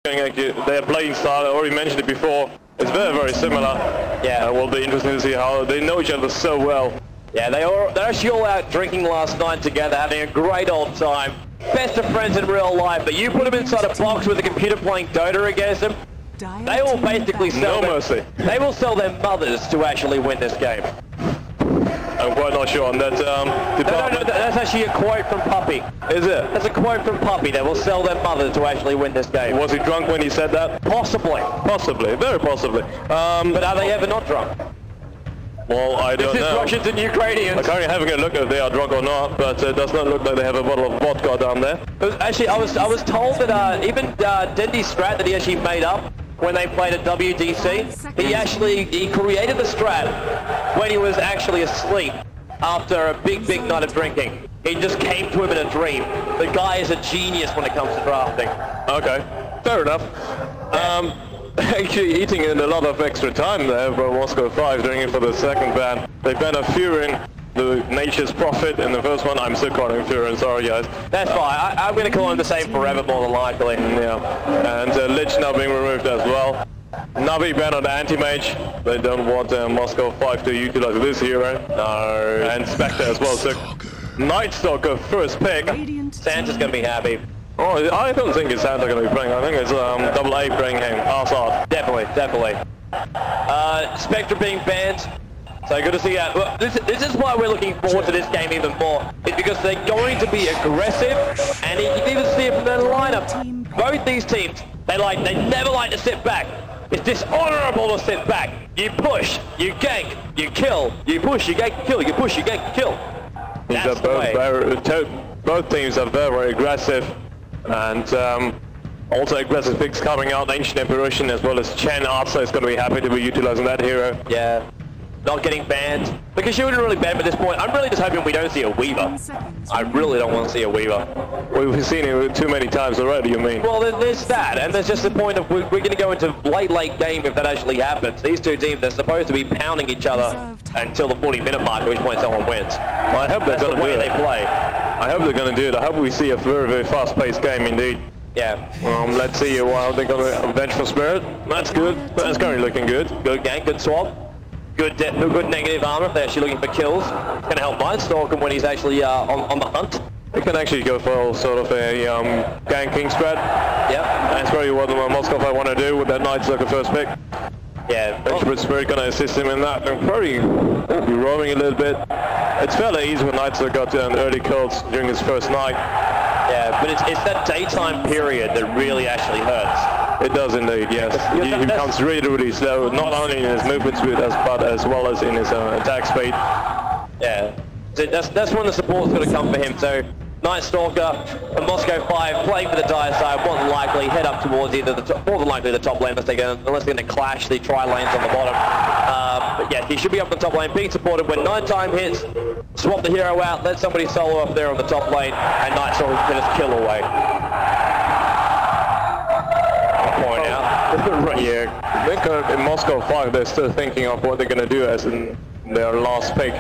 Their playing style, I already mentioned it before, it's very, very similar. Yeah. It will be interesting to see how they know each other so well. Yeah, they're actually all out drinking last night together, having a great old time. Best of friends in real life, but you put them inside a box with a computer playing Dota against them, they will basically sell they will sell their mothers to actually win this game. I'm quite not sure on that department. No, that's actually a quote from Puppy. Is it? That's a quote from Puppy. They will sell their mother to actually win this game. Was he drunk when he said that? Possibly. Possibly, very possibly. But are they ever not drunk? Well, I don't know. This is Russians and Ukrainians. I'm currently having a look if they are drunk or not, but it does not look like they have a bottle of vodka down there. Actually, I was told that even Dendy's strat that he actually made up when they played at WDC, he created the strat when he was actually asleep after a big night of drinking. It just came to him in a dream. The guy is a genius when it comes to drafting. Okay, fair enough. Actually eating in a lot of extra time there for Moscow 5 doing it for the second ban. They banned a Furin, the Nature's Prophet in the first one. I'm still calling him Furin, sorry guys. That's fine, I'm going to call him the same forever more than likely. Yeah, and Lich now being removed as well. NaVi banned on the anti-mage. They don't want Moscow 5 to utilize this hero. No. And Spectre as well, so Night Stalker first pick. Santa's going to be happy. Oh, I don't think it's Santa going to be playing. I think it's double A playing him. Assad. Definitely. Spectre being banned. So good to see that. Well, this is why we're looking forward to this game even more. It's because they're going to be aggressive, and you can even see it from their lineup. Both these teams, they never like to sit back. It's dishonorable to sit back. You push, you gank, you kill. You push, you gank, kill. You push, you gank, kill. That's the way. Both teams are very, very aggressive. And also aggressive picks coming out, Ancient Apparition as well as Chen. Artsa is going to be happy to be utilizing that hero. Yeah, not getting banned. Because she wouldn't really ban at this point. I'm really just hoping we don't see a Weaver. I really don't want to see a Weaver. We've seen it too many times already, you mean? Well, there's that, and there's just the point of we're going to go into late game if that actually happens. These two teams, they're supposed to be pounding each other until the 40-minute mark, at which point someone wins. Well, I hope they're going to do it. They play. I hope they're going to do it. I hope we see a very, very fast-paced game indeed. Yeah. Let's see how they're going to Vengeful Spirit. That's good. That's currently looking good. Good gank, good swap. Good negative armor if they're actually looking for kills. It's going to help Night Stalk him when he's actually on the hunt. They can actually go for sort of a ganking strat. Yeah. That's probably what the Moscow 5 want to do with that Night Stalker first pick. Yeah. Vengeful Spirit going to assist him in that. And probably will be roaming a little bit. It's fairly easy when Night Stalker got an early kills during his first night. Yeah, but it's that daytime period that really actually hurts. It does indeed, yes. He becomes really, really slow, not only in his movement speed, but as well as in his attack speed. Yeah, so that's when the support's going to come for him. So Night Stalker and Moscow 5 playing for the dire side, more than likely head up towards either more than likely the top lane unless they're going to clash the tri-lanes on the bottom. But yeah, he should be up the top lane, being supported when nighttime hits. Swap the hero out, let somebody solo up there on the top lane, and Night Stalker can just kill away. Point out. Yeah, I think in Moscow 5 they're still thinking of what they're going to do as in their last pick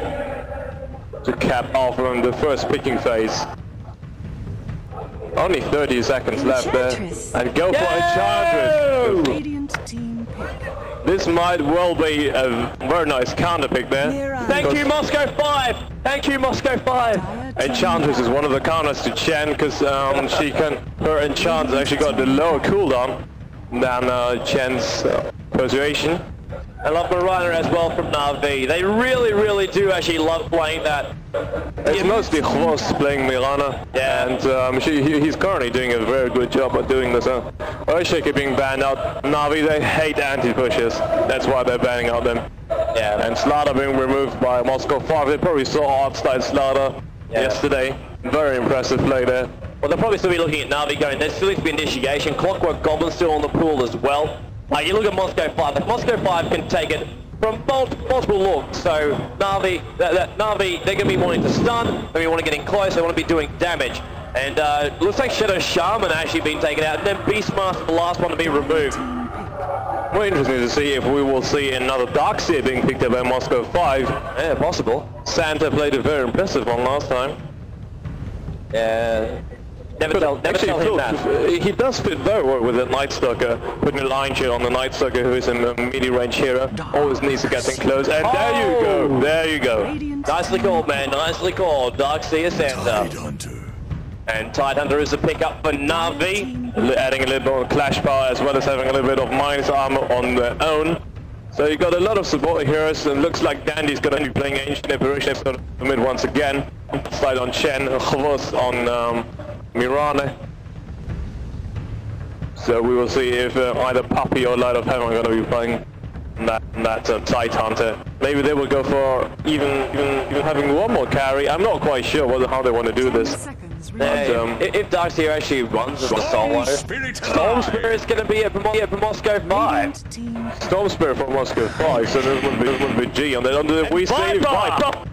to cap off on the first picking phase. Only 30 seconds left there, and go for Enchantress! This might well be a very nice counter pick there. Thank you, Moscow 5! Thank you, Moscow 5! Enchantress is one of the counters to Chen, because her enchant actually got the lower cooldown than Chen's Persuasion. I love Mariner as well from NaVi. They really do actually love playing that. It's mostly Horst playing Mirana, yeah. And he's currently doing a very good job at doing this. Earthshaker being banned out. NaVi, they hate anti-pushes. That's why they're banning out them. Yeah. And Slaughter being removed by Moscow 5. They probably saw Artstyle Slaughter yesterday. Very impressive play there. Well, they'll probably still be looking at NaVi going, there still needs to be initiation. Clockwork Goblin still on the pool as well. You look at Moscow 5, like Moscow 5 can take it from multiple looks. So NaVi, they're going to be wanting to stun, they're going to be wanting to get in close, they want to be doing damage. And looks like Shadow Shaman actually being taken out, and then Beastmaster, the last one to be removed. More interesting to see if we will see another Darkseer being picked up by Moscow 5. Yeah, possible. Santa played a very impressive one last time. Yeah. Never tell him that. He does fit very well with the Night Stalker, putting a line shield on the Night Stalker, who is a melee range hero. Always needs to get in close, and there you go, there you go. Nicely called, man, nicely called. Darkseer Santa. And Tidehunter is a pickup for NaVi. Adding a little bit more clash power, as well as having a little bit of minus armor on their own. So you got a lot of support heroes, and looks like Dandy's going to be playing Ancient Apparition for the mid once again. Slide on Chen, Chvos on Mirane. So we will see if either Puppy or Light of Heaven are going to be playing that Tidehunter. Maybe they will go for even having one more carry. I'm not quite sure how they want to do this. If Darkseer actually runs as a solo, Storm Spirit's going to be at Moscow 5. Storm Spirit from Moscow 5, so this would be G on the we see Viper.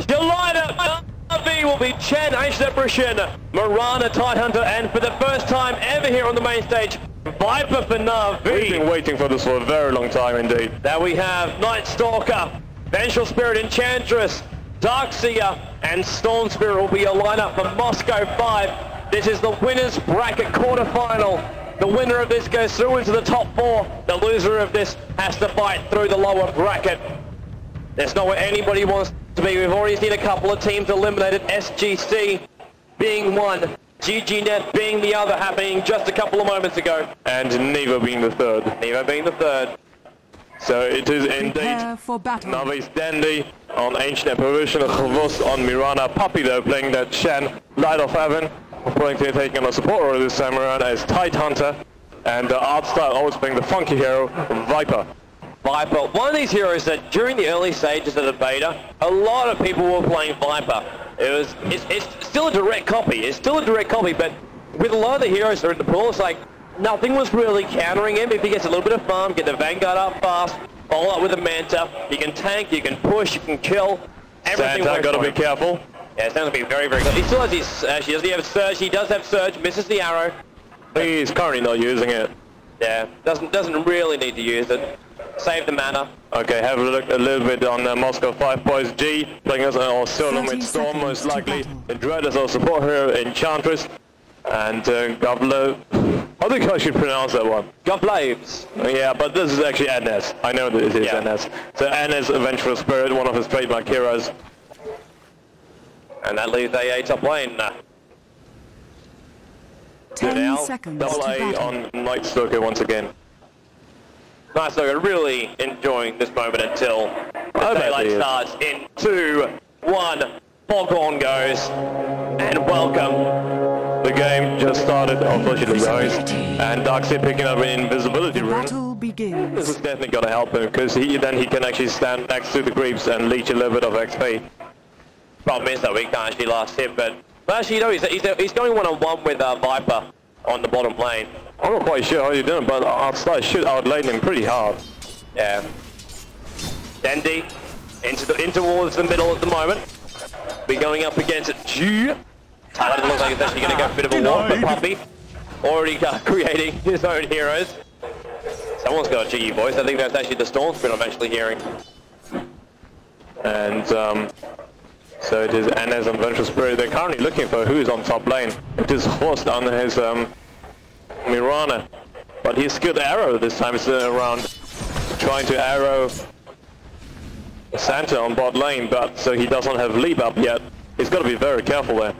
The lineup NaVi will be Chen, Ancient Apparition, Mirana, Tidehunter, and for the first time ever here on the main stage, Viper for NaVi. We've been waiting for this for a very long time indeed. There we have Night Stalker, Vengeful Spirit, Enchantress, Darkseer, and Storm Spirit will be a lineup for Moscow 5. This is the winner's bracket quarterfinal. The winner of this goes through into the top 4. The loser of this has to fight through the lower bracket. That's not where anybody wants to be. We've already seen a couple of teams eliminated, SGC being one, GGNet being the other, happening just a couple of moments ago. And Nevo being the third. Nevo being the third. So it is indeed NaVi's Dandy on Ancient Apparition, Chvos on Mirana, Puppy though playing that Shen, Light of Heaven, playing taking on a support role this time around as Tidehunter, and Artstyle always playing the funky hero, Viper. Viper, one of these heroes that during the early stages of the beta, a lot of people were playing Viper. It's still a direct copy, but with a lot of the heroes that are in the pool, it's like, nothing was really countering him. If he gets a little bit of farm, get the Vanguard up fast, follow up with a Manta, you can tank, you can push, you can kill. Everything Santa, gotta be careful. Yeah, it's going to be very, very good. He still has his, does he have Surge? He does have Surge, misses the arrow. He's currently not using it. Yeah, doesn't really need to use it. Save the mana. Okay, have a look a little bit on Moscow 5 boys. G playing us on solo mid Storm, most likely. Dread as our support hero, Enchantress. And Goblo. I think I should pronounce that one. Goblaves. Yeah, but this is actually NS. I know that it is NS. So NS, Vengeful Spirit, one of his trademark heroes. And that leaves AA top lane. 10 seconds double A on Night Stalker once again. Night Stalker really enjoying this moment until the daylight starts in 2, 1. Foghorn goes, and welcome. The game just started officially, guys, and Darkseer picking up an invisibility rune. Battle begins. This is definitely gonna help him because then he can actually stand next to the creeps and leech a little bit of XP. Problem is that we can't actually last him, but actually, you know, he's going one-on-one with Viper on the bottom lane. I'm not quite sure how you're doing, but Artstyle should outlane him pretty hard. Yeah. Dandy in towards the middle at the moment. We're going up against G. It looks like it's actually going to go a bit of a walk, but Puppy already creating his own heroes. Someone's got a GE voice. I think that's actually the Storm Spirit I'm actually hearing. And so it is NS and Vengeful Spirit. They're currently looking for who's on top lane. It is forced on his Mirana, but he's good arrow this time. It's around trying to arrow Santa on bot lane, but so he doesn't have leap up yet. He's got to be very careful there.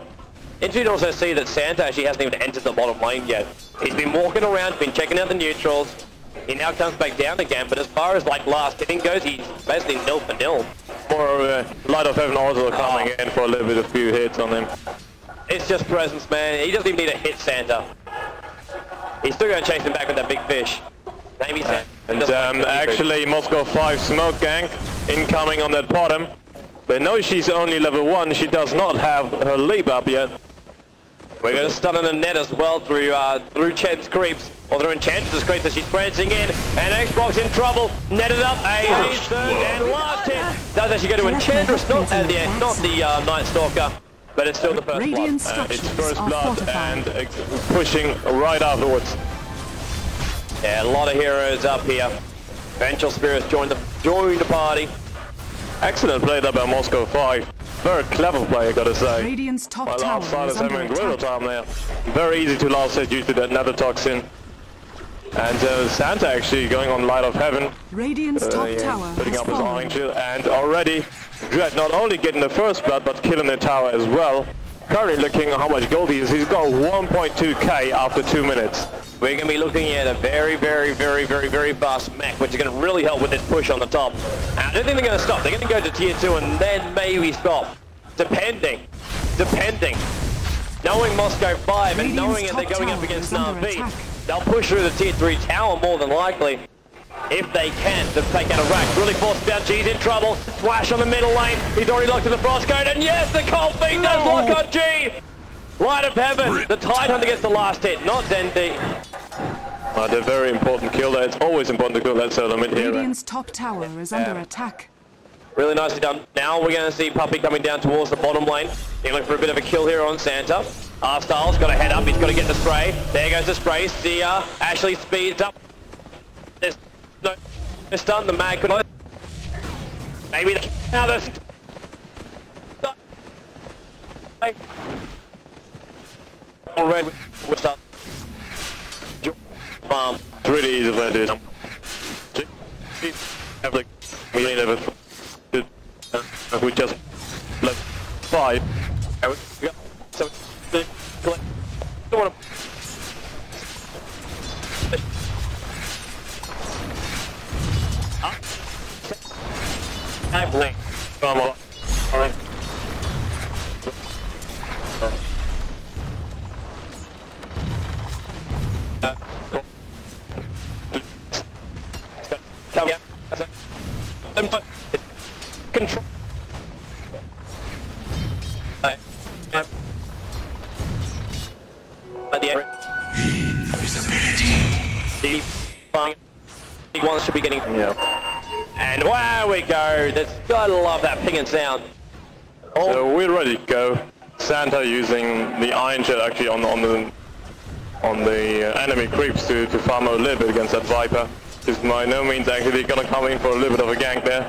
Interesting to also see that Santa actually hasn't even entered the bottom lane yet. He's been walking around, been checking out the neutrals. He now comes back down again, but as far as like last hitting goes, he's basically nil for nil. Or Light of Heaven also coming in for a little bit of few hits on him. It's just presence, man. He doesn't even need to hit Santa. He's still going to chase him back with that big fish. Maybe Santa. And actually Moscow 5 smoke gank incoming on that bottom. They know she's only level 1, she does not have her leap up yet. We're going to stun on the net as well through Chen's creeps, or through Enchantress's creeps as she's prancing in, and Xbox in trouble, netted up, AA's third and last hit. Does actually go to Enchantress, not the Night Stalker, but it's still the first blood. It's first blood and pushing right afterwards. Yeah, a lot of heroes up here. Vengeful Spirits joined the party. Excellent play there by Moscow 5. very clever play, I gotta say. Radiant's top While tower outsiders is under having a little attack. time there. Very easy to last hit due to that nether toxin. And Santa actually going on Light of Heaven. Radiant's top tower Putting has up his fallen. orange shield, and already Dread not only getting the first blood, but killing the tower as well. Currently looking at how much gold he is. He's got 1.2k after 2 minutes. We're going to be looking at a very fast mech, which is going to really help with this push on the top. And I don't think they're going to stop. They're going to go to tier 2 and then maybe stop. Depending. Knowing Moscow 5 and knowing that they're going up against NaVi, they'll push through the tier 3 tower more than likely. If they can, to take out a rack. Really forced down, G's in trouble. Flash on the middle lane. He's already locked in the frost code, and yes, the cold thing does lock on G! Light of Heaven, the Tidehunter gets the last hit, not Zendi. A very important kill there. It's always important to kill that solo mid here. Radiant's top tower is under attack. Really nicely done. Now we're going to see Puppy coming down towards the bottom lane. He's looking for a bit of a kill here on Santa. R-Style's got to head up, he's got to get the spray. There goes the spray. Sia actually speeds up. There's no stun, the mag could not. Maybe the... Now this... Already, we're stuck. It's really easy to do it. We never... We just... Like, 5. So... Don't want to... Come on. Alright. Come here. Control. He wants to be getting... Yeah. And there we go. That's, gotta love that ping and sound. Oh. So we're ready to go. Santa using the Iron Shell actually on the enemy creeps to farm a little bit against that Viper. Is by no means actually gonna come in for a little bit of a gank there.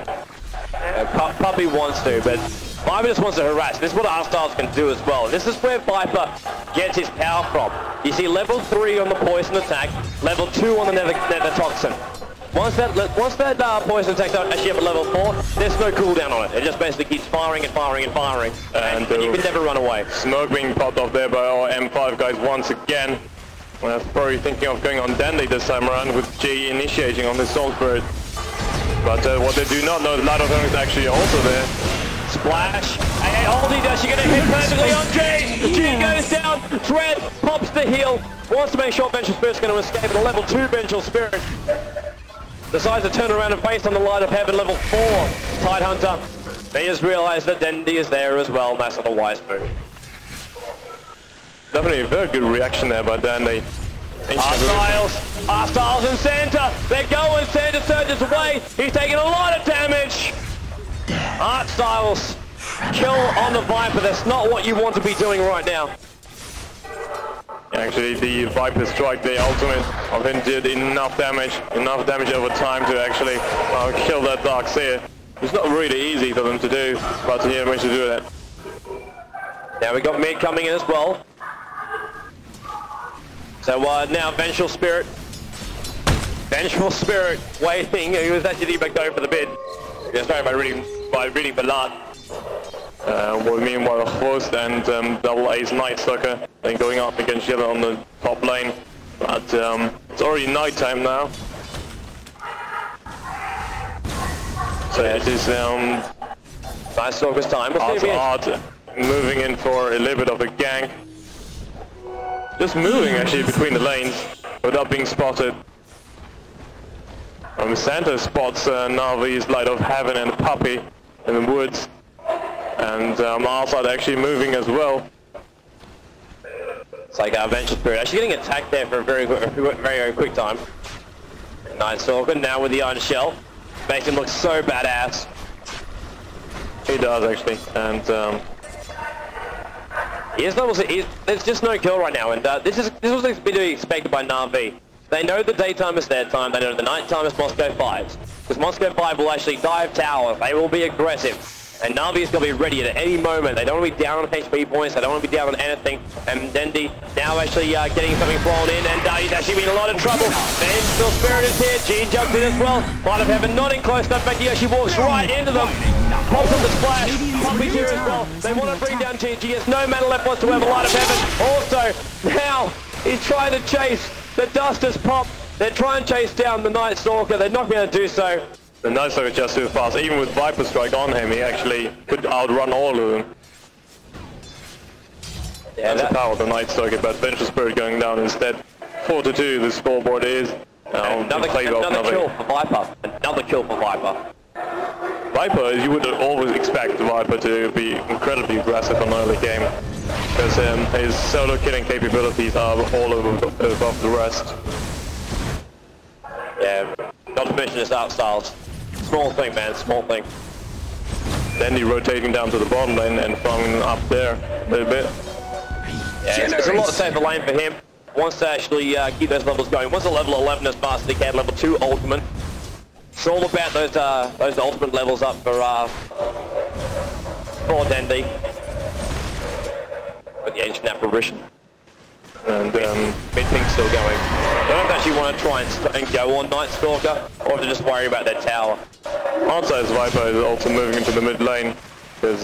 Puppy wants to, but Viper just wants to harass. This is what R-Styles can do as well. This is where Viper gets his power from. You see level 3 on the poison attack, level 2 on the nether toxin. Once that poison attack's actually up at level 4, there's no cooldown on it. It just basically keeps firing and firing and firing. And you can never run away. Smoke being popped off there by our M5 guys once again. Probably thinking of going on Dandy this time around with G initiating on the Soul Spirit. But what they do not know, the Light of Heaven is actually also there. Splash! Hey, Aldi Dash, you're going to hit perfectly on G! G goes down, Dread pops the heal, wants to make sure Vengeful Spirit's going to escape, and a level 2 Vengeful Spirit decides to turn around and face on the Light of Heaven, level 4 Tidehunter. They just realised that Dandy is there as well, and that's not a wise move. Definitely a very good reaction there by Dandy. R-Styles and Santa, they're going, Santa surges away, he's taking a lot of damage. R-Styles, kill on the Viper, that's not what you want to be doing right now. Actually, the Viper strike, the ultimate of him did enough damage over time to actually kill that Darkseer. It's not really easy for them to do, but he managed to do that. Now we got mid coming in as well. So now Vengeful Spirit waiting. He was actually back over for the bid. Just by reading Ballard. Meanwhile, Host and double ace Night Sucker then going up against each other on the top lane. But it's already night time now. So it is nice focus time. Art moving in for a little bit of a gank. Just moving actually between the lanes without being spotted. Santa spots NaVi's Light of Heaven and Puppy in the woods. And Arsad actually moving as well. It's like our Vengeful Spirit actually getting attacked there for a very quick time. Nice Sorkin now with the Iron Shell. Makes him look so badass. He does actually, and there's just no kill right now, and this was been expected by NaVi. They know the daytime is their time, they know the nighttime is Moscow 5's. Because Moscow 5 will actually dive tower, they will be aggressive. And NaVi's got to be ready at any moment. They don't want to be down on HP points. They don't want to be down on anything. And Dendi now actually getting something thrown in, and he's actually in a lot of trouble. Vengeful Spirit is here. G jumps in as well. Light of Heaven not in close enough, but he actually walks right into them. Pops up the splash. Poppy's here as well. They want to bring down G. G has no mana left whatsoever. Light of Heaven also now he's trying to chase. The dust has popped. They're trying to chase down the Night Stalker. They're not going to do so. The Night Stalker is just too fast. Even with Viper Strike on him, he actually could outrun all of them. Yeah, that's the power of the Night Stalker, but Vengeful Spirit going down instead. 4-2 the scoreboard is. Another kill for Viper. Another kill for Viper. Viper, you would always expect Viper to be incredibly aggressive on early game. Because his solo killing capabilities are all above the rest. Yeah, not to mention his art styles. Small thing, man, small thing. Then he rotating down to the bottom lane and farming up there a little bit. Yeah, it's a lot safer lane for him. Wants to actually keep those levels going. Once a level 11 is mastered, he can level 2 ultimate. It's all about those ultimate levels up for Dendi. With the Ancient Apparition. And mid-ping's still going. They don't actually want to try and go on Night Stalker, or if they're just worried about their tower. Outside's Viper is also moving into the mid lane. There's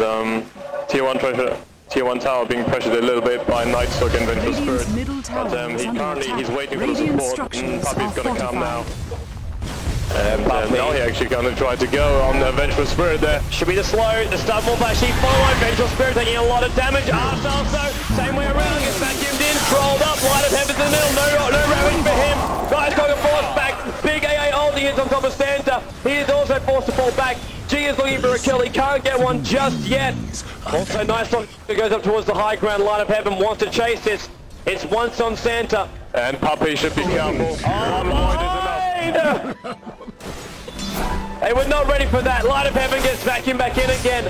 tier 1 tower being pressured a little bit by Night Stalker and Vengeful Spirit. But he's waiting for the support, and Puppy's gonna come now. And now he actually gonna try to go on the Vengeful Spirit there. Should be the slow, the stun will actually follow. Vengeful Spirit taking a lot of damage. Arse also, same way around, gets vacuumed in, trolled up, Light of Heaven's in the middle, no damage for him. Night Stalker forced back, big AA ulti is on top of Santa. He is also forced to fall back. G is looking for a kill, he can't get one just yet. Also Night Stalker goes up towards the high ground, Light of Heaven wants to chase this. It's once on Santa. And Puppy should be careful. They were not ready for that. Light of Heaven gets vacuumed back in again.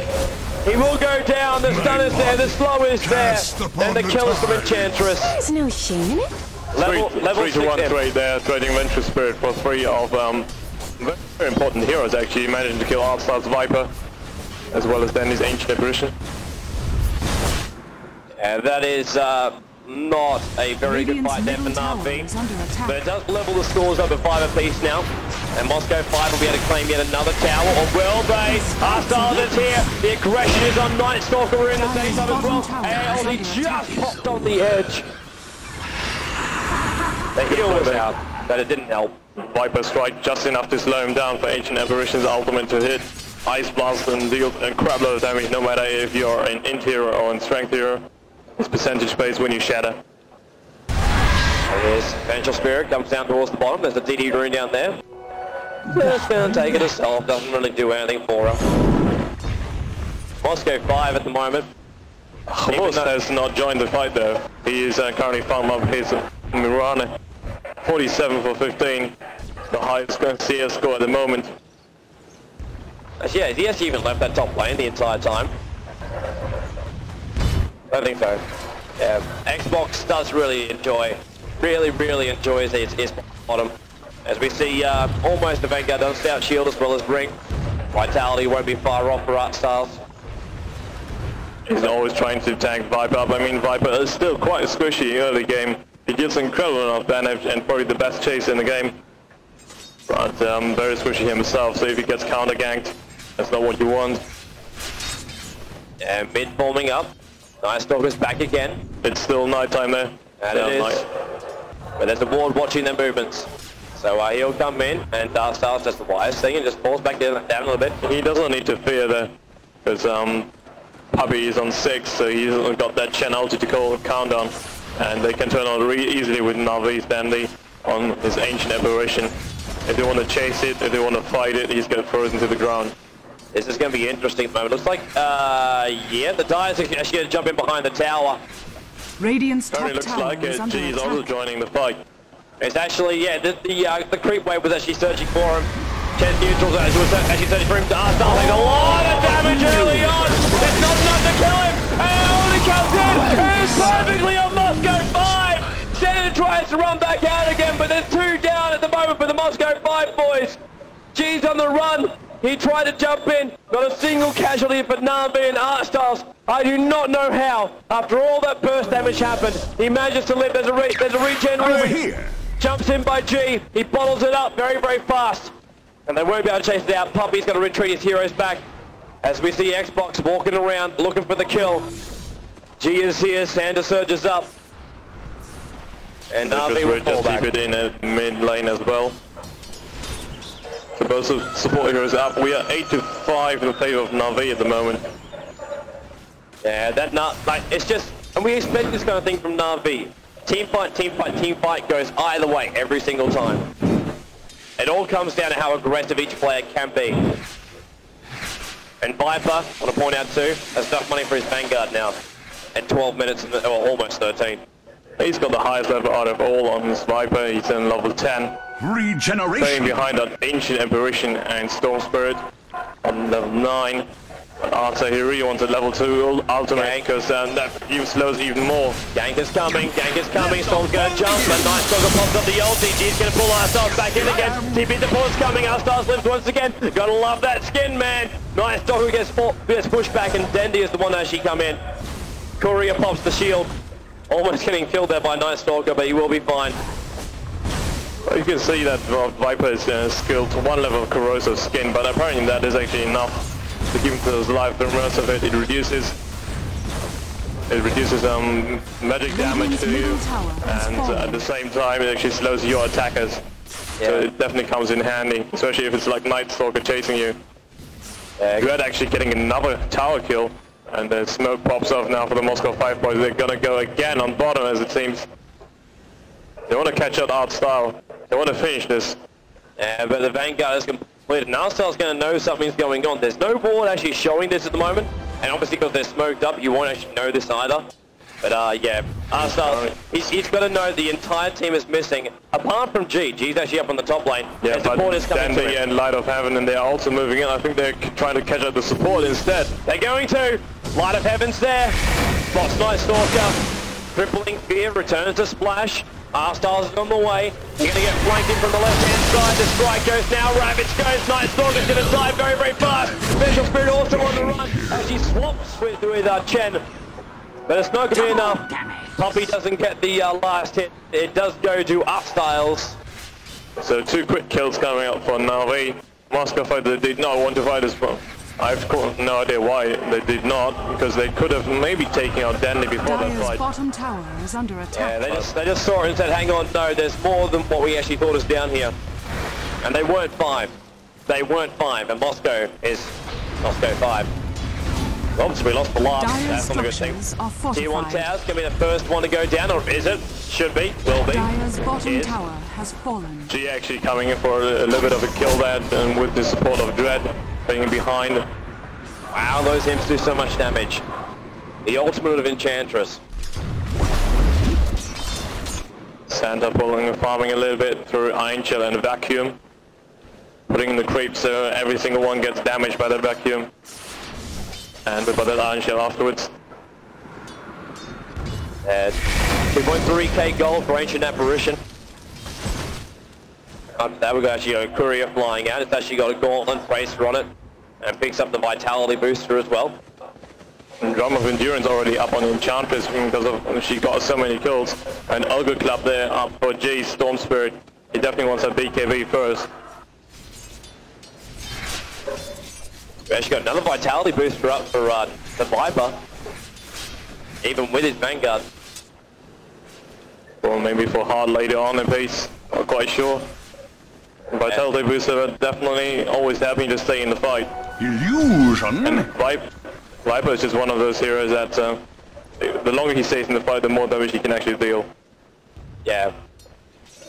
He will go down. The stun is there. The slow is there. And the kill is from Enchantress. There's no shame in it. Level 3-1 trade there, trading Vengeful Spirit for 3 of very important heroes actually, managing to kill Artstar's Viper, as well as Dendi's Ancient Apparition. And that is not a very good fight there for NaVi, but it does level the scores up at 5 apiece now, and Moscow 5 will be able to claim yet another tower, or will they? Arstars is here, the aggression is on Night Stalker, we're in the daytime as well, and he just popped on the edge. The heal was out, but it didn't help. Viper Strike just enough to slow him down for Ancient Apparition's ultimate to hit. Ice Blast and deals a crap load of damage, no matter if you're an int hero or in strength hero. It's percentage based when you shatter. There's Vengeful Spirit, comes down towards the bottom, there's a DD rune down there. Just gonna take it herself, doesn't really do anything for her. Moscow 5 at the moment. Horse has not joined the fight though. He is currently farming up his Mirana. 47 for 15. The highest CS score at the moment. Yeah, he hasn't even left that top lane the entire time. I don't think so. Yeah, Xbox does really enjoy, really enjoys his bottom. As we see, almost the Vanguard does stout shield as well as Ring. Vitality won't be far off for Artstyles. He's always trying to tank Viper up. I mean, Viper is still quite squishy early game. He gives incredible enough damage and probably the best chase in the game. But very squishy himself, so if he gets counter-ganked, that's not what you want. And mid forming up. Night Stalker's back again. It's still nighttime there. And it is. But there's a ward watching their movements. So he'll come in, and Darkstyles does the wise thing and just falls back down a little bit. He doesn't need to fear there, because Puppy is on 6, so he's got that Chen ulti to call countdown. And they can turn on really easily with NaVi Dendi on his Ancient Apparition. If they want to chase it, if they want to fight it, he's going to throw it into the ground. This is going to be an interesting moment. Looks like, yeah, the Dyer's actually going to jump in behind the tower. Radiant's top looks tower like is under G is attack. also joining the fight. It's actually, yeah, the creep wave was actually searching for him. Chen Neutrals was actually searching for him. Darkstyles takes a lot of damage early on. It's not enough to kill him. And only comes in. It's perfectly on Moscow 5. Senator tries to run back out again, but there's 2 down at the moment for the Moscow 5 boys. G's on the run. He tried to jump in. Not a single casualty for NaVi and Artstyles. I do not know how. After all that burst damage happened, he manages to live. There's a regen. Over here. Jumps in by G. He bottles it up very, very fast. And they won't be able to chase it out. Puppy's going to retreat his heroes back. As we see Xbox walking around looking for the kill. G is here. Santa surges up. And NaVi will fall back. Just keep it in at mid lane as well. So both support heroes up. We are 8-5 in favor of NaVi at the moment. Yeah, that not like it's just, and we expect this kind of thing from NaVi. Team fight goes either way every single time. It all comes down to how aggressive each player can be. And Viper, I want to point out too, has enough money for his Vanguard now. At 12 minutes, or almost 13. He's got the highest level out of all on his Viper. He's in level 10. Regeneration. Staying behind on Ancient Apparition and Storm Spirit on level 9. Arthur, he really wants a level 2 ultimate because that even slows even more. Gank is coming, Storm's gonna jump, and Night Stalker pops up the ulti. G's gonna pull Artstyles back in again. TP support's coming, Artstyles lives once again. Gotta love that skin, man. Night Stalker gets pushed back, and Dendy is the one to actually come in. Courier pops the shield. Almost getting killed there by Night Stalker, but he will be fine. Well, you can see that Viper is skilled to 1 level of corrosive skin, but apparently that is actually enough to keep him to his life. The rest of it, it reduces magic damage to you, and at the same time it actually slows your attackers. Yeah. So it definitely comes in handy, especially if it's like Night Stalker chasing you. Dread actually getting another tower kill, and the smoke pops off now for the Moscow 5 boys. They're gonna go again on bottom, as it seems. They want to catch up Artstyle. They want to finish this. Yeah, but the Vanguard is completed. Now Artstyle's going to know something's going on. There's no board actually showing this at the moment, and obviously because they're smoked up, you won't actually know this either. But yeah, Artstyle, he's got to know the entire team is missing, apart from G. G's actually up on the top lane. Yeah, and support is coming Dandy and Light of Heaven, and they're also moving in. I think they're trying to catch up the support instead. They're going to. Light of Heaven's there. Spots Night Stalker. Crippling Fear returns to Splash. Artstyles is on the way. You're going to get flanked in from the left-hand side. The strike goes now. Ravage goes. Night Stalker's going to die very, very fast. Special Spirit also on the run as he swaps with Chen. But it's not going to be enough. Poppy doesn't get the last hit. It does go to Artstyles. So 2 quick kills coming up for NaVi. Moscow fighter did not want to fight as well. I've got no idea why they did not, because they could have maybe taken out Dandy before that fight. Bottom tower is under attack. Yeah, they just saw it and said, hang on, no, there's more than what we actually thought is down here. And they weren't 5. They weren't 5, and Moscow is Moscow 5. Oops, we lost the last. That's not a good thing. Tier 1 tower's going to be the first one to go down, or is it? Should be, will be. Dire's bottom tower has fallen. G actually coming in for a little bit of a kill there, and with the support of Dread being behind. Wow, those imps do so much damage. The ultimate of Enchantress. Santa pulling and farming a little bit through Iron Chill and Vacuum. Putting in the creep so every single one gets damaged by that Vacuum. And by that Iron Shell afterwards. 2.3k gold for Ancient Apparition. After that we've actually got a Courier flying out. It's actually got a Gauntlet bracer on it. And picks up the Vitality booster as well. And Drum of Endurance already up on Enchantress because of she got so many kills. And Ogre Club there up for G, Storm Spirit. He definitely wants a BKB first. We actually got another Vitality booster up for the Viper. Even with his Vanguard. Or maybe for Hard later on in pace. Not quite sure. Vitality booster are definitely always happy to stay in the fight. Illusion! And Viper is just one of those heroes that the longer he stays in the fight, the more damage he can actually deal. Yeah.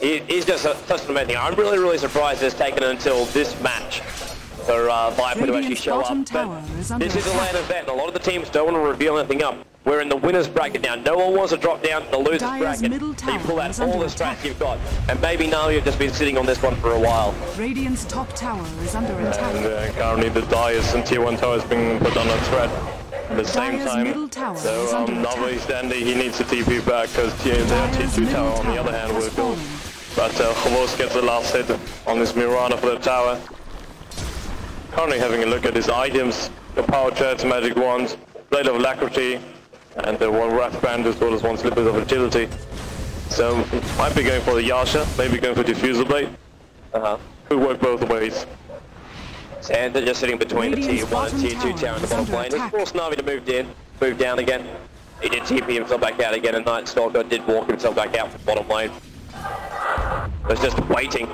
He's just such an amazing. I'm really, really surprised it's taken until this match for Viper to actually show up. But this is a land event. A lot of the teams don't want to reveal anything up. We're in the winner's bracket now. No one wants to drop down to the loser's bracket. So you pull out all the strats you've got. And maybe now you've just been sitting on this one for a while. Radiant's top tower is under attack. And currently the Dias and Tier 1 tower is being put under threat. At the same time, so NaVi's Dandy, he needs to TP back because their Tier 2 tower on the other hand will go. But Chavos gets the last hit on this Mirana for the tower. currently having a look at his items, the power jets, magic wands, blade of alacrity, and the one wrath band as well as one slippers of agility. So might be going for the Yasha, maybe going for diffuser blade. Could work both ways. And they're just sitting between the tier 1 and tier 2 tower in the bottom lane. It's forced NaVi to move down again. He did TP himself back out again, and Night Stalker did walk himself back out from the bottom lane. It's just waiting.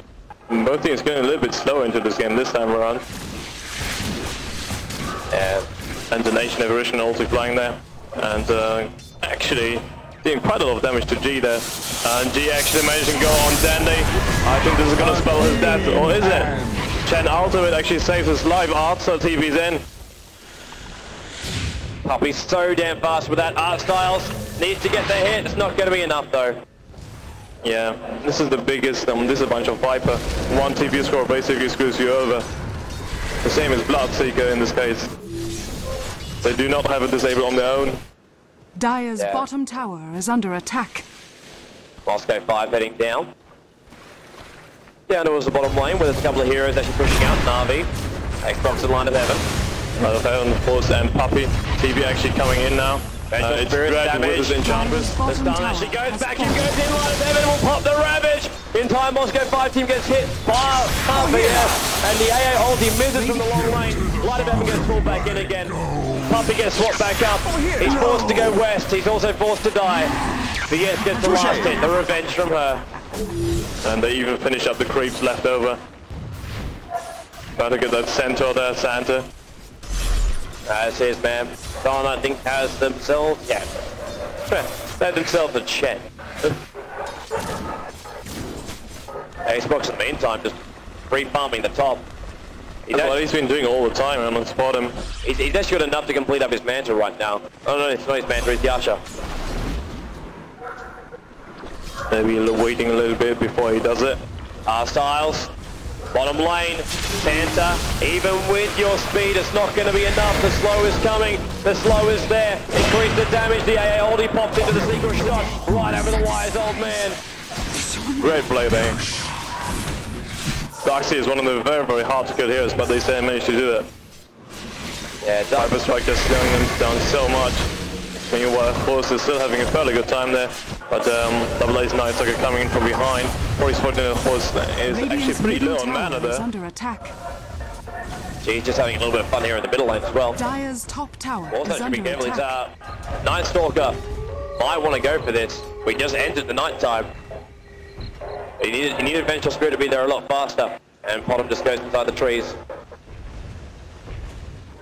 Both teams going a little bit slower into this game this time around. And the Nation Evolution also flying there. And actually doing quite a lot of damage to G there. And G actually managed to go on Dandy. I think this is going to spell his death, or is it? Chen ultimate actually saves his life. Artstyle TV's in. Puppy's so damn fast with that. Art Styles needs to get the hit. It's not going to be enough though. Yeah, this is the biggest. This is a bunch of Viper. One TP score basically screws you over. The same as Bloodseeker in this case. They do not have a disable on their own. Dire's bottom tower is under attack. Moscow 5 heading down. Down towards the bottom lane where there's a couple of heroes actually pushing out. NaVi, Xbox in line of heaven. Line of heaven, Force and Puppy. TV actually coming in now. It's Dragon with his Enchantress. The stun actually goes back and goes in. Line of heaven will pop the Ravage. In time, Moscow 5 team gets hit by Puppy. And the AA ulti misses from the long lane. Line of heaven gets pulled back in again. Puppy gets swapped back up. He's forced to go west. He's also forced to die. But yes, gets the last hit. The revenge from her. And they even finish up the creeps left over. Try to get that centaur there, Santa. As is, man. Don, I think, has themselves, they have themselves a Chen. Xbox in the meantime just free-farming the top. That's what he's been doing all the time, I'm gonna spot him. He's actually got enough to complete up his mantra right now. Oh no, it's not his mantra, it's Yasha. Maybe waiting a little bit before he does it. Styles. Bottom lane, Santa, even with your speed, it's not going to be enough. The slow is coming, the slow is there. Increase the damage, the AA ulti pops into the secret shot, right over the wires, old man. Great play there. Darkseid is one of the very, very hard to kill heroes, but they still managed to do it. Yeah, Hyper Strike just slowing them down so much. Meanwhile, Force is still having a fairly good time there, but Double A's Night Stalker coming in from behind. 40 Horse is actually pretty low on mana there. Under attack. He's just having a little bit of fun here in the middle lane as well. Dire's top tower Also is should be under careful, attack. it's Night Stalker might want to go for this. We just entered the night time. He needed Vengeful Spirit to be there a lot faster, and Potom just goes inside the trees.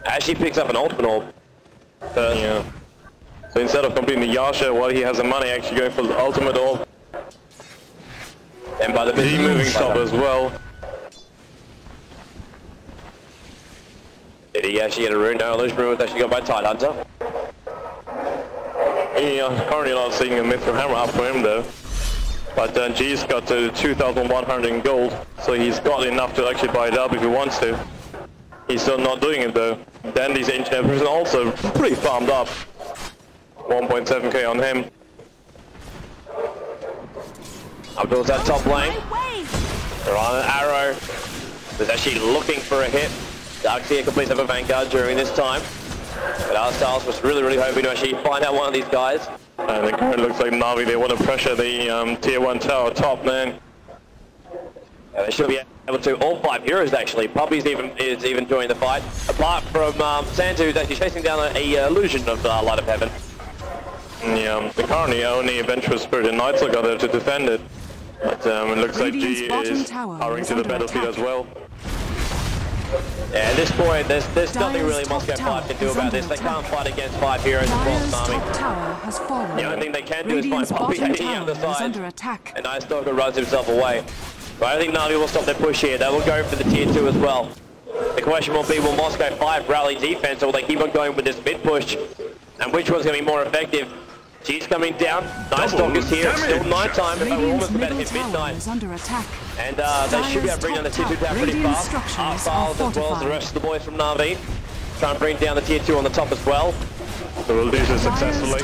Actually picks up an ultimate orb. Yeah. So instead of completing the Yasha while he has the money, actually going for the ultimate orb. And by the He moving top as well. Did he actually get a rune? No, illusion rune was actually got by Tidehunter. Currently not seeing a Mithril Hammer up for him though. But G's got to 2,100 in gold, so he's got enough to actually buy it up if he wants to. He's still not doing it though. Dandy's Ancient Evolution also pretty farmed up. 1.7k on him. Up towards that top lane. They're on an arrow. There's actually looking for a hit. Darkseid completes up a Vanguard during this time. But Styles was really hoping to actually find out one of these guys. And it currently looks like NaVi, they want to pressure the tier 1 tower top, man. Yeah, they should be able to. All 5 heroes actually. Puppy's even joining the fight. Apart from Santa, who's actually chasing down a illusion of Light of Heaven. Yeah, they currently only Vengeful Spirit and Night Stalker there to defend it. But it looks like G is hurrying to the battlefield as well. Yeah, at this point, there's nothing really Moscow 5 can do about this. They can't fight against 5 heroes across the army. The only thing they can do is find Puppy on the other side. And Night Stalker runs himself away. But I don't think NaVi will stop their push here. They will go for the tier 2 as well. The question will be, will Moscow 5 rally defense, or will they keep on going with this mid push? And which one's going to be more effective? G's coming down. Night Stalker's here. It's still night time. We're almost about to hit midnight. And they should be able to bring down the tier 2 tower pretty fast. Styles as well as the rest of the boys from NaVi. Try and bring down the tier 2 on the top as well. So we'll do this successfully.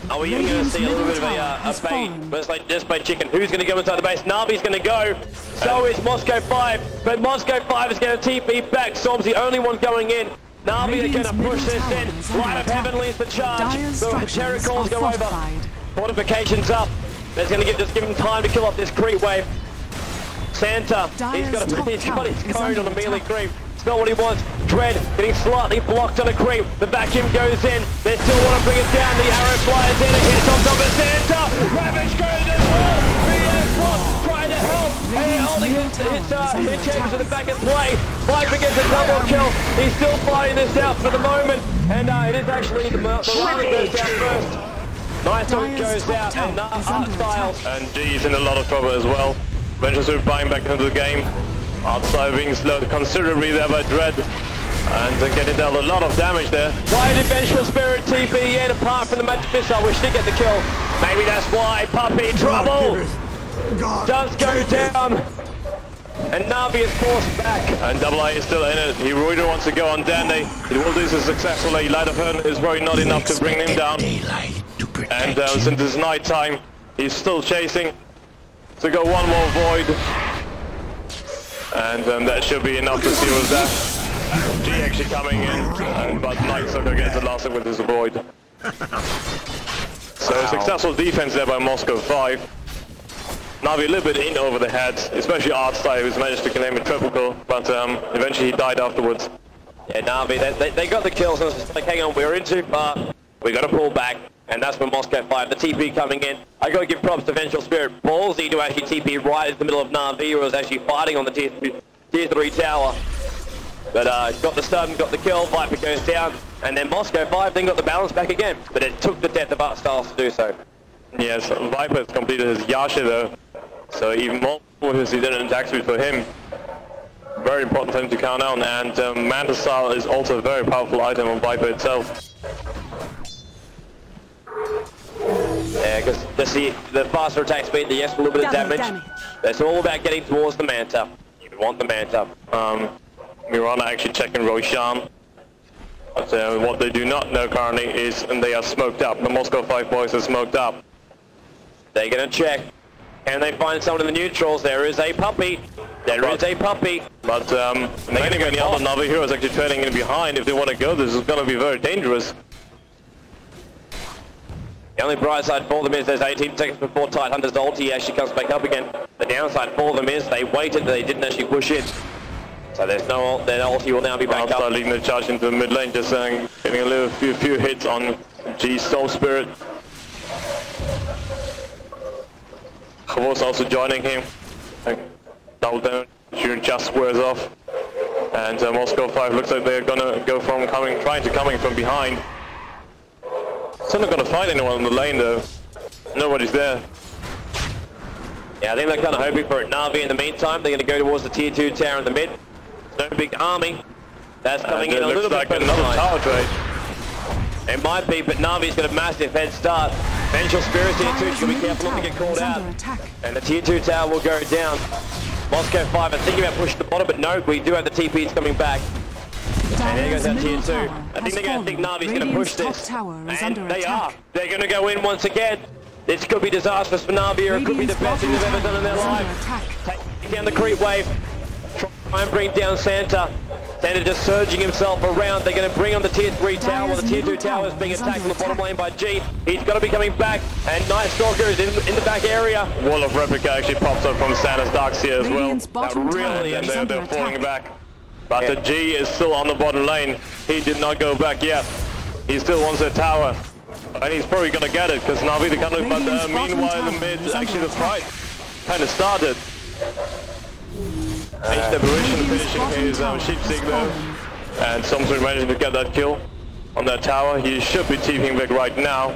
Are we even going to see a little bit of a bait? But it's like just by chicken. Who's going to go inside the base? NaVi's going to go. So is Moscow 5. But Moscow 5 is going to TP back. Storm's the only one going in. NaVi are going to push this in. Light of Heaven leads the charge. The Terror calls go over. Fortifications up. That's going to just give him time to kill off this creep wave. Santa, he's got his cone on a melee creep. It's not what he wants. Dread getting slightly blocked on a creep. The vacuum goes in. They still want to bring it down. The arrow flies in. It hits on top of Santa. Ravage goes as well. BS1 trying to help. And he only hit James to the back and play. Viper gets a double kill. He's still fighting this out for the moment. And it is actually the line goes down first. Nice one goes out. And Art Styles. And G's in a lot of trouble as well. Venture buying back into the game. Outside being slowed considerably there by Dread. And getting down a lot of damage there. Why did Vengeful Spirit TP in apart from the magic missile, which did get the kill? Maybe that's why. Puppy trouble does go down. And NaVi is forced back. And Double A is still in it. He really wants to go on Dandy. He will do this successfully. Light of Heaven is probably not enough to bring him down. And since it's night time, he's still chasing. So go one more void. And that should be enough to seal his death. G actually coming in, but Night Stalker gets the last hit with his void. So successful defense there by Moscow 5. NaVi a little bit in over the head, especially Artstyle, who's managed to claim a triple kill, but eventually he died afterwards. Yeah, NaVi, they got the kills, and it's like, hang on, we're in too far, we got to pull back, and that's when Moscow 5, the TP coming in. I got to give props to Vengeful Spirit, ballsy to actually TP right in the middle of NaVi, who was actually fighting on the tier 3 tower. But got the stun, got the kill, Viper goes down, and then Moscow 5 then got the balance back again, but it took the death of Artstyles to do so. Yes, Viper has completed his Yasha though, so even more with his redundant attack speed for him. Very important for him to count down, and Manta Style is also a very powerful item on Viper itself. Yeah, because the faster attack speed, the extra little bit of damage. It's all about getting towards the Manta. You want the Manta. Mirana actually checking Roshan. But what they do not know currently is they are smoked up. The Moscow 5 boys are smoked up. They're going to check. Can they find someone in the neutrals? There is a puppy. There is a puppy. But many other NaVi heroes actually trailing in behind. If they want to go, this is going to be very dangerous. The only bright side for them is there's 18 seconds before Tidehunter's ulti actually comes back up again. The downside for them is they waited, they didn't actually push in. So there's no ult, their ulti will now be back up. Leading the charge into the mid lane, just getting a few hits on G's Soul Spirit. Khavos also joining him. Double down, shooting just squares off. And Moscow 5 looks like they're gonna go from coming from behind. Still not gonna find anyone on the lane though. Nobody's there. Yeah, I think they're kind of hoping for it. NaVi in the meantime, they're gonna go towards the tier 2 tower in the mid. No big army. That's coming in a little bit like another tower trade. It might be, but NaVi's got a massive head start. Vengeful Spirit tier 2 should be careful not to get called out. And the tier 2 tower will go down. Moscow 5 are thinking about pushing the bottom, but no, we do have the TPs coming back. And there goes that tier 2. I think they're going to think NaVi's going to push this. And they are. They're going to go in once again. This could be disastrous for NaVi, or it could be the best thing they've ever done in their life. Take down the creep wave. Try and bring down Santa. Santa just surging himself around. They're going to bring on the tier 3 tower. The tier 2 tower is being attacked from the bottom lane by G. He's got to be coming back. And Night Stalker is in the back area. Wall of Replica actually pops up from Santa's Darkseer as well. Really, and they're falling back. But the G is still on the bottom lane. He did not go back yet. He still wants the tower. And he's probably going to get it, because NaVi the kind of, but meanwhile the mid, actually the fight kind of started. Ancient Aberration finishing his sheepstick though. And Somsbury managing to get that kill on that tower. He should be TPing back right now.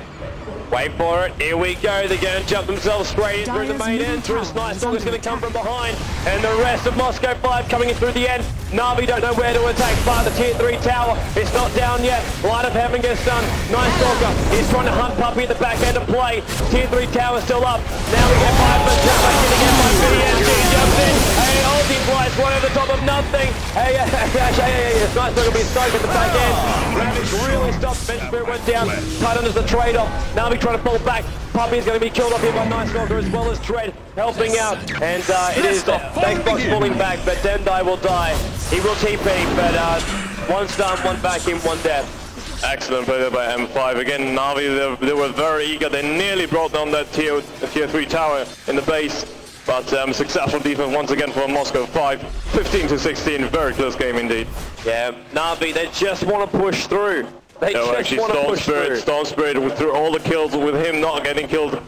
Wait for it, here we go, they're going to jump themselves straight in through the main entrance. Night Stalker's going to come from behind, and the rest of Moscow 5 coming in through the end. NaVi don't know where to attack, but the tier 3 tower, it's not down yet. Light of Heaven gets done. Night Stalker is trying to hunt Puppy at the back end of play. Tier 3 tower still up. Now we get 5 for Jumper getting in by BSG, jumps in. ulti flies right over the top of nothing. It's nice to be stuck at the back end. Ravage really stopped. Bench Spirit went down. Titan is the trade-off. NaVi trying to pull back. Puppy is going to be killed off here by Night Stalker as well as Dread helping out. And it is Xbox falling back, but Dendai will die. He will TP, but one stun, one vacuum, one death. Excellent play there by M5. Again, NaVi, they were very eager. They nearly brought down that tier 3 tower in the base. But successful defense once again for Moscow 5. 15-16, very close game indeed. Yeah, NaVi, they just want to push through. They just want to push through. Storm Spirit through all the kills with him not getting killed.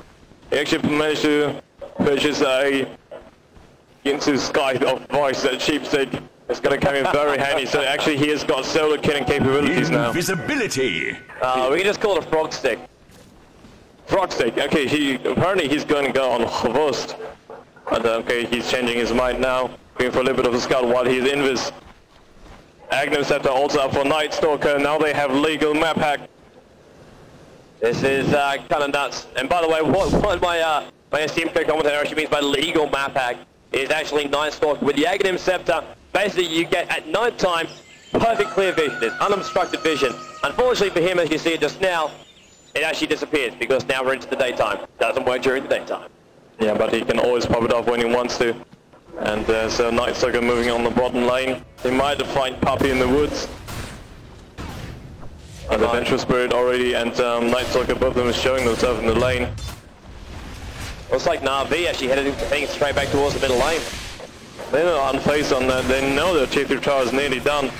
He actually managed to purchase into Sky of Voice, that cheap stick. It's going to come in very handy. So actually he has got solo killing capabilities now. Invisibility. We can just call it a frog stick. Frog stick. Okay, apparently he's going to go on Host. But okay, he's changing his mind now. Going for a little bit of a scout while he's invis. Agnem Scepter also up for Night Stalker. Now they have legal map hack. This is kind of nuts. And by the way, what my esteemed co-commentator actually means by legal map hack is actually Night Stalker with the Agnem Scepter. Basically, you get at night time perfect clear vision. It's unobstructed vision. Unfortunately for him, as you see it just now, it actually disappears because now we're into the daytime. Doesn't work during the daytime. Yeah, but he can always pop it off when he wants to. And so Night Stalker moving on the bottom lane. They might find Puppy in the woods. The Vengeful Spirit already and Night Stalker, both of them are showing themselves in the lane. Looks like NaVi actually heading straight back towards the middle lane. They're not unfazed on that. They know their tier 3 tower is nearly done.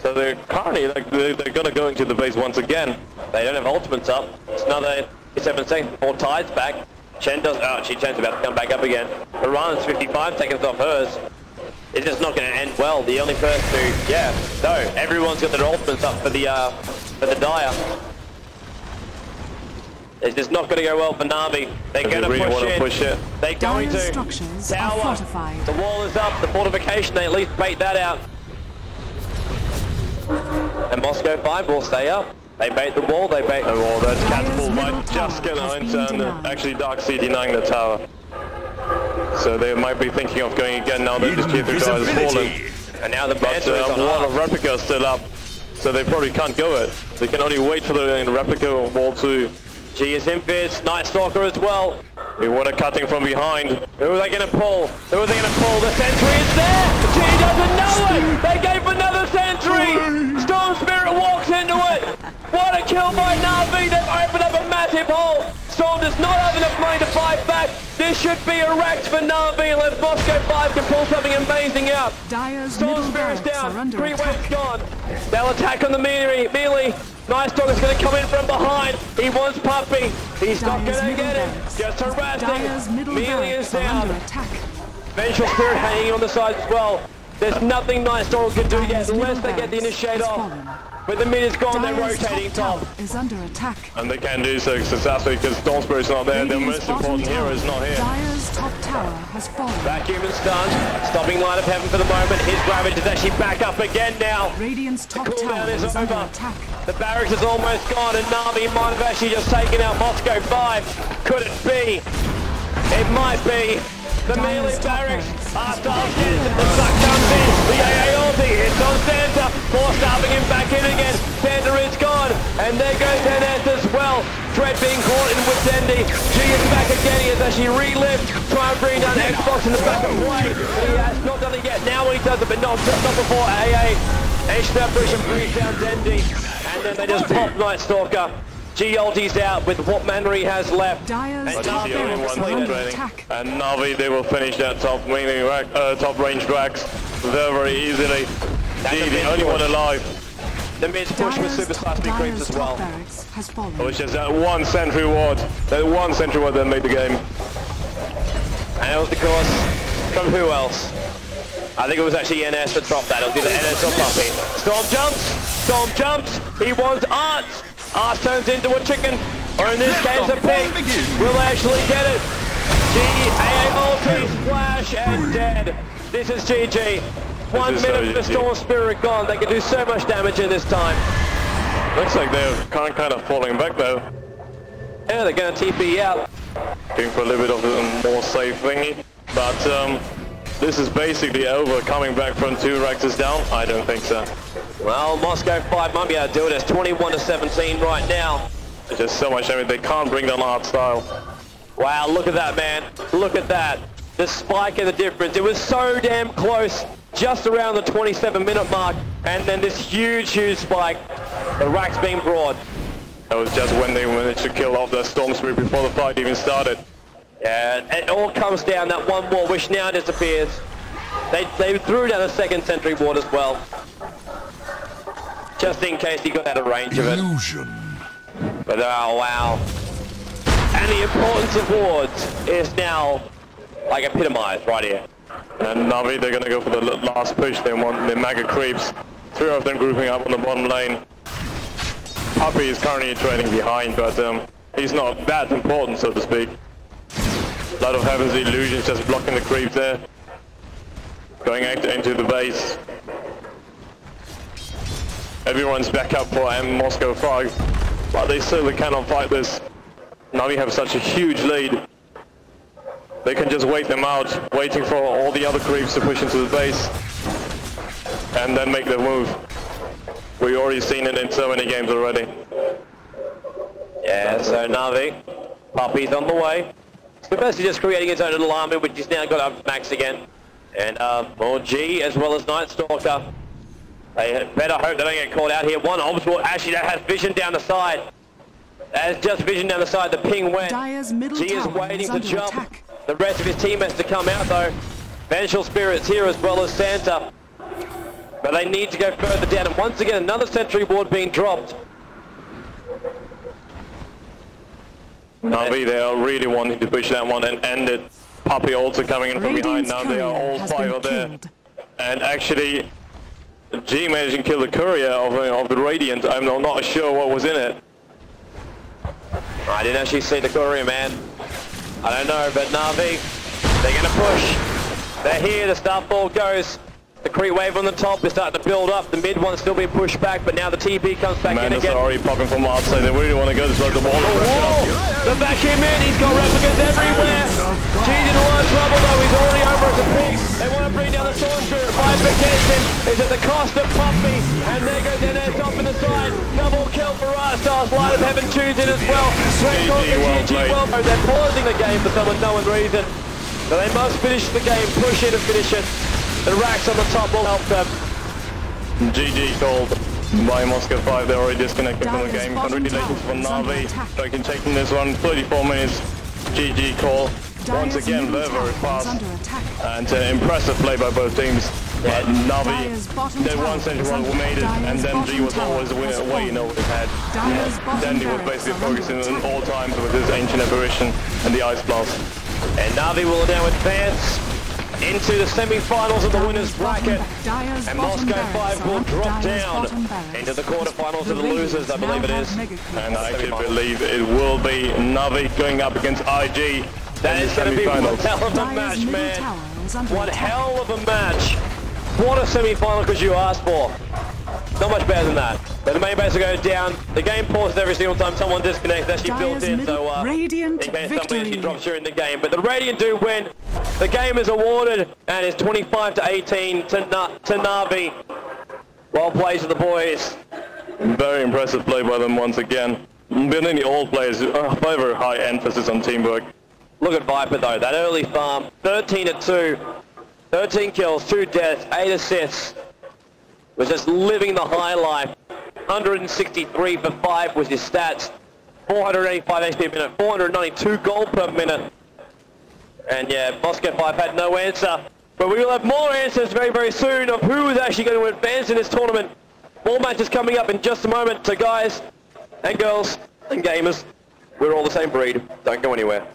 So they're currently, they're going to go into the base once again. They don't have ultimates up. It's another 7 seconds before Tide's back. Chen does, Chen's about to come back up again. Iran's 55 seconds off hers. It's just not going to end well. The only person who, no, everyone's got their ultimates up for the Dire. It's just not going to go well for NaVi. They're going to really push it. They're going to. Structures are fortified. The wall is up. The fortification, they at least bait that out. And Moscow 5 will stay up. They bait the wall, they bait the wall. That's catapult might just get on and actually Darkseid denying the tower. So they might be thinking of going again now that this tier 3 tower has fallen. And now the Banter is on a lot of replicas still up. So they probably can't go it. They can only wait for the replica wall to. G is invis, Night Stalker as well. They want a cutting from behind. Who are they going to pull? Who are they going to pull? The sentry is there! G doesn't know it! They gave another sentry! Storm Spirit walks into it! What a kill by NaVi! They've opened up a massive hole! Storm does not have enough money to fight back! This should be a wreck for NaVi unless Moscow 5 can pull something amazing out! Storm Spirit's down, 3 waves gone! They'll attack on the melee! Night Stalker's going to come in from behind. He wants Puppy. He's not going to get him. Just harassing. Melee is down. Vengeful Spirit hanging on the side as well. There's nothing Night Stalker can do yet unless they get the initiate off. When the mid is gone, they're rotating top. Is under attack. And they can do so successfully because Storm Spirit's not there. Their most important hero is not here. Dire's top tower has fallen. Vacuum and stun. Stopping line of heaven for the moment. His Ravage is actually back up again now. Radiant's top tower is under attack. The barracks is almost gone and NaVi might have actually just taken out Moscow 5. Could it be? It might be. The melee barracks. Arstyles gets it. The suck comes in. The AA ulti. It's on Santa. Force starving him back in again. Santa is gone. And there goes NS as well. Dread being caught in with Dendi. G is back again. He has actually relived. Try and bring down Xbox in the back of play. He has not done it yet. Now he does it, but not before AA. H-Push and brings down Dendi. And then they just pop Night Stalker. G ulti's out with what mana he has left. Dire's and top NaVi under attack. And NaVi, they will finish that top range racks very easily. G, the only one alive. The mid push with super fast creeps as well. Which is that one sentry ward. That one sentry ward that made the game. And it was because from who else? I think it was actually NS that dropped that. It was either NS or Puppy. Storm jumps. Storm jumps. He wants Art. Art turns into a chicken. Or in this case a pig. Will actually get it. G, AA ulti, splash, and dead. This is GG. 1 minute for Storm Spirit gone. They can do so much damage in this time. Looks like they're kind of falling back though. Yeah, they're going to TP out. Going for a little bit of a more safe thingy. But this is basically over. Coming back from 2 Rexes down? I don't think so. Well, Moscow 5 might be able to do it. It's 21-17 right now. There's just so much damage. They can't bring down art style. Wow, look at that, man. Look at that. The spike and the difference. It was so damn close, just around the 27-minute mark, and then this huge spike. The racks being brought. That was just when they managed to kill off the Storm Spirit before the fight even started. Yeah, it all comes down that one wall, which now disappears. They threw down a second sentry ward as well, just in case he got out of range of it. But oh wow. And the importance of wards is now like epitomized right here. And Navi, they're gonna go for the last push. They want the mega creeps. 3 of them grouping up on the bottom lane. Puppy is currently trailing behind, but he's not that important, so to speak. A lot of Heaven's Illusions just blocking the creeps there. Going into the base. Everyone's back up for Moscow 5, but they still cannot fight this. Navi have such a huge lead. They can just wait them out, waiting for all the other creeps to push into the base, and then make their move. We've already seen it in so many games already. Yeah, so Navi, Puppy's on the way. Basically just creating his own little army, which he's now got up max again. And more G as well as Night Stalker. They better hope they don't get caught out here. One obstacle actually that has vision down the side. That is just vision down the side. The ping went. G is waiting to jump. Attack. The rest of his team has to come out though. Vengeful Spirit's here as well as Santa. But they need to go further down. And once again, another sentry ward being dropped. Navi, they are really wanting to push that one and end it. Puppy also coming in from behind. Now they are all 5 are there. And actually, G managed to kill the courier of the Radiant. I'm not sure what was in it. I didn't actually see the courier, man. I don't know, but Navi, they're going to push. They're here, the Starfall goes. The creep wave on the top is starting to build up. The mid one's still being pushed back, but now the TP comes back in again. Already popping from outside. They really want to go to the wall. The vacuum in, he's got replicants everywhere. G's in a lot of trouble though, he's already over at the peak. They want to bring down the Storm Spirit. Bifurcation is at the cost of Puppy, and there goes NS off in the side. Double kill for us. Stars Light of Heaven choose in as well. They're pausing the game for some unknown reason. So they must finish the game, push it and finish it. The racks on the top will help them. GG called by Moscow 5. They're already disconnected from the game. Congratulations for Navi. Taking this one. 34 minutes. GG call. Once again, very fast. And impressive play by both teams. Yeah, Navi, that one century one made it, and then G was always way over his head. Then he was basically focusing on all times with his Ancient Apparition and the Ice Blast. And Navi will now advance into the semi-finals of the winners bracket, and Moscow 5 will drop down into the quarterfinals of the losers, I believe it is. And I actually believe it will be Navi going up against IG. That is going to be one hell of a match, man. One hell of a match. What a semi-final could you ask for? Not much better than that. But the main base will go down. The game pauses every single time someone disconnects. That's actually built in, so in case somebody actually drops during the game. But the Radiant do win. The game is awarded, and it's 25-18 to Navi. Well played to the boys. Very impressive play by them once again. Building all players, very high emphasis on teamwork. Look at Viper though, that early farm, 13-2, 13 kills, 2 deaths, 8 assists. Was just living the high life. 163 for 5 was his stats. 485 HP a minute, 492 gold per minute. And yeah, Moscow 5 had no answer. But we will have more answers very, very soon of who is actually going to advance in this tournament. More matches coming up in just a moment. So guys and girls and gamers, we're all the same breed. Don't go anywhere.